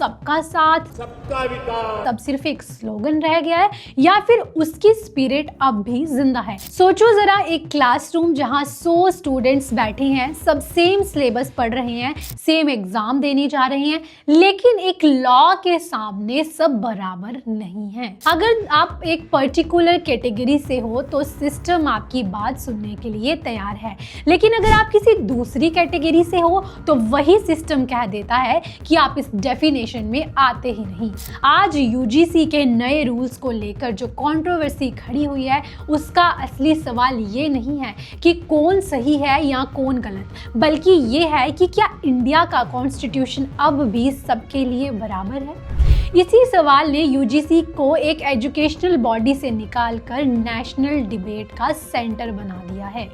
सबका साथ सबका विकास तब सिर्फ एक स्लोगन रह गया है या फिर उसकी स्पिरिट अब भी जिंदा है? सोचो जरा, एक क्लासरूम जहां 100 स्टूडेंट्स बैठे हैं, सब सेम सिलेबस पढ़ रहे हैं, सेम एग्जाम देने जा रहे हैं, लेकिन एक लॉ के सामने सब बराबर नहीं है। अगर आप एक पर्टिकुलर कैटेगरी से हो तो सिस्टम आपकी बात सुनने के लिए तैयार है, लेकिन अगर आप किसी दूसरी कैटेगरी से हो तो वही सिस्टम कह देता है कि आप इस डेफिनेशन में आते ही नहीं। आज यूजीसी के नए रूल्स को लेकर जो कंट्रोवर्सी खड़ी हुई है, उसका असली सवाल ये नहीं है कि कौन सही है या कौन गलत, बल्कि ये है कि क्या इंडिया का कॉन्स्टिट्यूशन अब भी सबके लिए बराबर है। इसी सवाल ने यूजीसी को एक एजुकेशनल बॉडी से निकालकर नेशनल डिबेट का सेंटर बना दिया है।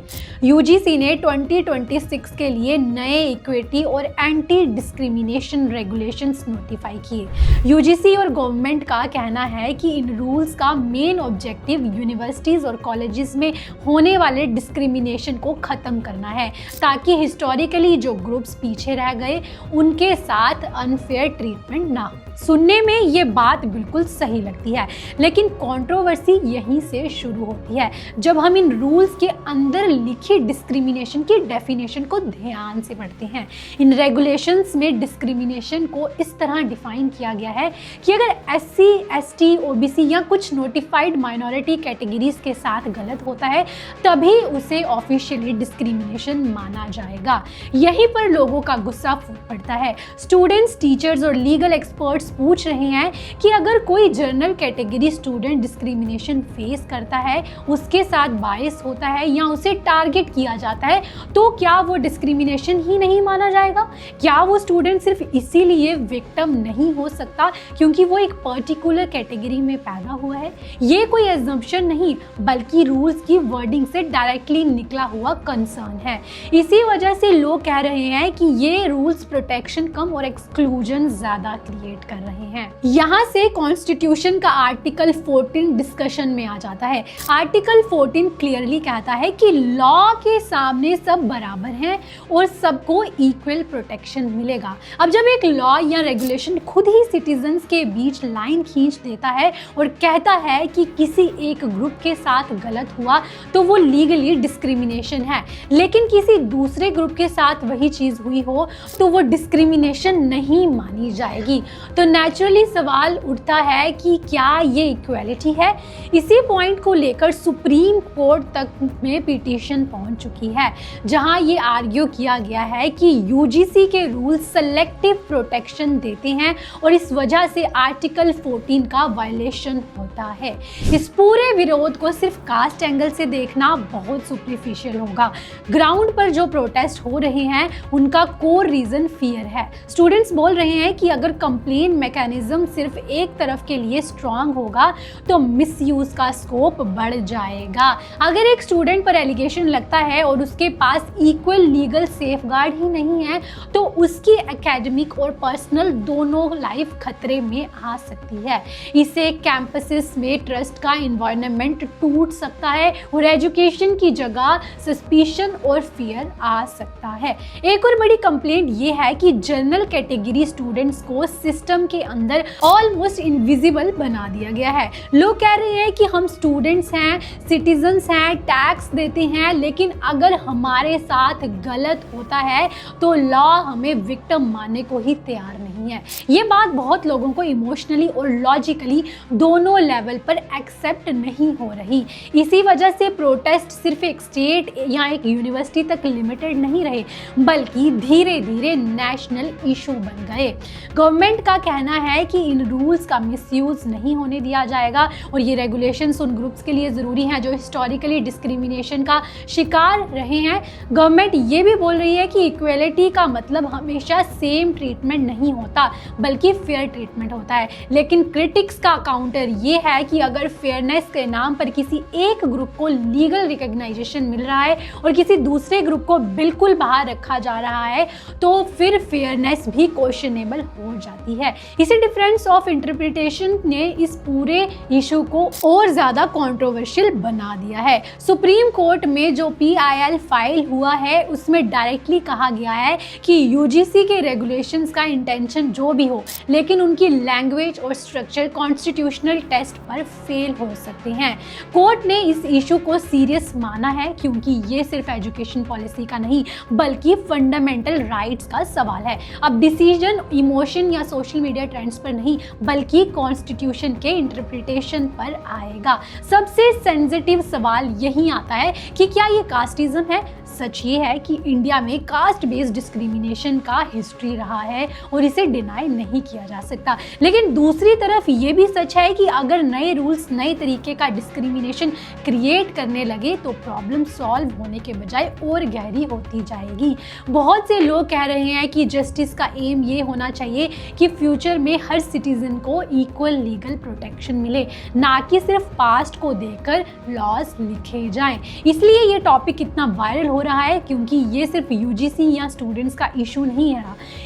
यूजीसी ने 2026 के लिए नए इक्विटी और एंटी डिस्क्रिमिनेशन रेगुलेशंस नोटिफाई किए। यूजीसी और गवर्नमेंट का कहना है कि इन रूल्स का मेन ऑब्जेक्टिव यूनिवर्सिटीज़ और कॉलेजेस में होने वाले डिस्क्रिमिनेशन को ख़त्म करना है, ताकि हिस्टोरिकली जो ग्रुप्स पीछे रह गए उनके साथ अनफेयर ट्रीटमेंट ना हो। सुनने में ये बात बिल्कुल सही लगती है, लेकिन कंट्रोवर्सी यहीं से शुरू होती है जब हम इन रूल्स के अंदर लिखी डिस्क्रिमिनेशन की डेफिनेशन को ध्यान से पढ़ते हैं। इन रेगुलेशंस में डिस्क्रिमिनेशन को इस तरह डिफाइन किया गया है कि अगर एससी, एसटी, ओबीसी या कुछ नोटिफाइड माइनॉरिटी कैटेगरीज के साथ गलत होता है तभी उसे ऑफिशियली डिस्क्रिमिनेशन माना जाएगा। यहीं पर लोगों का गुस्सा फूट पड़ता है। स्टूडेंट्स, टीचर्स और लीगल एक्सपर्ट्स पूछ रहे हैं कि अगर कोई general category student discrimination face करता है, उसके साथ बायस होता है या उसे टारगेट किया जाता है, तो क्या वो डिस्क्रिमिनेशन ही नहीं माना जाएगा? क्या वो स्टूडेंट सिर्फ इसीलिए विक्टिम नहीं हो सकता क्योंकि वो एक पर्टिकुलर कैटेगरी में पैदा हुआ है? ये कोई एजम्पशन नहीं, बल्कि रूल्स की वर्डिंग से डायरेक्टली निकला हुआ कंसर्न है। इसी वजह से लोग कह रहे हैं कि ये रूल्स प्रोटेक्शन कम और एक्सक्लूजन ज्यादा क्रिएट कर रहे हैं। यहाँ से कॉन्स्टिट्यूशन का आर्टिकल 14 डिस्कशन में आ जाता है। आर्टिकल 14 क्लियरली कहता है कि लॉ के सामने सब बराबर हैं और सबको इक्वल प्रोटेक्शन मिलेगा। अब जब एक लॉ या रेगुलेशन खुद ही सिटीजन्स के बीच लाइन खींच देता है और कहता है कि किसी एक ग्रुप के साथ गलत हुआ तो वो लीगली डिस्क्रिमिनेशन है, लेकिन किसी दूसरे ग्रुप के साथ वही चीज़ हुई हो तो वो डिस्क्रिमिनेशन नहीं मानी जाएगी। तो नेचुरली सवाल उठता है कि क्या ये इक्वालिटी है? इसी पॉइंट को लेकर सुप्रीम कोर्ट तक में पिटीशन पहुंच चुकी है, जहां ये आर्ग्यू किया गया है कि यूजीसी के रूल्स सेलेक्टिव प्रोटेक्शन देते हैं और इस वजह से आर्टिकल 14 का वायलेशन होता है। इस पूरे विरोध को सिर्फ कास्ट एंगल से देखना बहुत सुपरफिशियल होगा। ग्राउंड पर जो प्रोटेस्ट हो रहे हैं उनका कोर रीजन फियर है। स्टूडेंट्स बोल रहे हैं कि अगर कंप्लेन मैकेनिज्म सिर्फ एक तरफ के लिए स्ट्रांग होगा तो मिसयूज का स्कोप बढ़ जाएगा। अगर एक स्टूडेंट पर एलिगेशन लगता है और उसके पास इक्वल लीगल सेफगार्ड ही नहीं है तो उसकी एकेडमिक और पर्सनल दोनों लाइफ खतरे में आ सकती है। इसे कैंपसेस में ट्रस्ट का एनवायरनमेंट टूट सकता है और एजुकेशन की जगह सस्पिशन और फियर आ सकता है। एक और बड़ी कंप्लेंट ये है कि जनरल कैटेगरी स्टूडेंट्स को सिस्टम के अंदर ऑलमोस्ट इनविजिबल बना दिया गया है। लोग कह रहे हैं कि हम स्टूडेंट्स हैं, सिटीजन्स हैं, टैक्स देते हैं, लेकिन अगर हमारे साथ गलत होता है तो लॉ हमें विक्टिम मानने को ही तैयार नहीं है। ये बात बहुत लोगों को इमोशनली और लॉजिकली दोनों लेवल पर एक्सेप्ट नहीं हो रही। इसी वजह से प्रोटेस्ट सिर्फ एक स्टेट या एक यूनिवर्सिटी तक लिमिटेड नहीं रहे, बल्कि धीरे धीरे नेशनल इशू बन गए। गवर्नमेंट का कहना है कि इन रूल्स का मिसयूज नहीं होने दिया जाएगा और ये रेगुलेशंस उन ग्रुप्स के लिए ज़रूरी हैं जो हिस्टोरिकली डिस्क्रिमिनेशन का शिकार रहे हैं। गवर्नमेंट ये भी बोल रही है कि इक्वलिटी का मतलब हमेशा सेम ट्रीटमेंट नहीं होता, बल्कि फेयर ट्रीटमेंट होता है। लेकिन क्रिटिक्स का काउंटर ये है कि अगर फेयरनेस के नाम पर किसी एक ग्रुप को लीगल रिकग्नाइजेशन मिल रहा है और किसी दूसरे ग्रुप को बिल्कुल बाहर रखा जा रहा है तो फिर फेयरनेस भी क्वेश्चनेबल हो जाती है। इसी डिफरेंस ऑफ इंटरप्रिटेशन ने इस पूरे इशू को और ज्यादा कंट्रोवर्शियल बना दिया है। सुप्रीम कोर्ट में जो PIL फाइल हुआ है उसमें डायरेक्टली कहा गया है कि UGC के रेगुलेशंस का इंटेंशन जो भी हो, लेकिन उनकी लैंग्वेज और स्ट्रक्चर कॉन्स्टिट्यूशनल टेस्ट पर फेल हो सकते हैं। कोर्ट ने इस इशू को सीरियस माना है क्योंकि ये सिर्फ एजुकेशन पॉलिसी का नहीं बल्कि फंडामेंटल राइट्स का सवाल है। अब डिसीजन इमोशन या सोशल मीडिया ट्रेंड्स पर नहीं बल्कि कॉन्स्टिट्यूशन के इंटरप्रिटेशन पर आएगा। सबसे सेंसिटिव सवाल यही आता है कि क्या ये कास्टिज्म है। सच ये है कि इंडिया में कास्ट बेस्ड डिस्क्रिमिनेशन का हिस्ट्री रहा है और इसे डिनाई नहीं किया जा सकता, लेकिन दूसरी तरफ ये भी सच है कि अगर नए रूल्स नए तरीके का डिस्क्रिमिनेशन क्रिएट करने लगे तो प्रॉब्लम सॉल्व होने के बजाय और गहरी होती जाएगी। बहुत से लोग कह रहे हैं कि जस्टिस का एम ये होना चाहिए कि फ्यूचर में हर सिटीजन को इक्वल लीगल प्रोटेक्शन मिले, ना कि सिर्फ पास्ट को देखकर लॉज लिखे जाएं। इसलिए ये टॉपिक इतना वायरल हो रहा है क्योंकि ये सिर्फ UGC या स्टूडेंट्स का इशू नहीं है,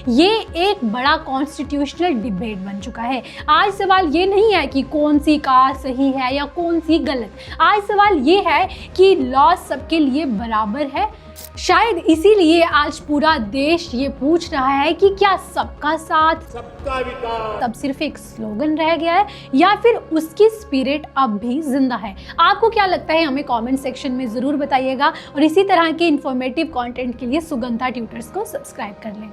ये एक बड़ा कॉन्स्टिट्यूशनल डिबेट बन चुका है। आज सवाल ये नहीं है कि कौन सी कास्ट सही है या कौन सी गलत, आज सवाल ये है कि लॉ सबके लिए बराबर है। शायद इसीलिए आज पूरा देश ये पूछ रहा है कि क्या सबका साथ सबका विकास तब सिर्फ एक स्लोगन रह गया है या फिर उसकी स्पिरिट अब भी जिंदा है। आपको क्या लगता है हमें कमेंट सेक्शन में जरूर बताइएगा और इसी तरह के इंफॉर्मेटिव कंटेंट के लिए सुगंधा ट्यूटर्स को सब्सक्राइब कर लें।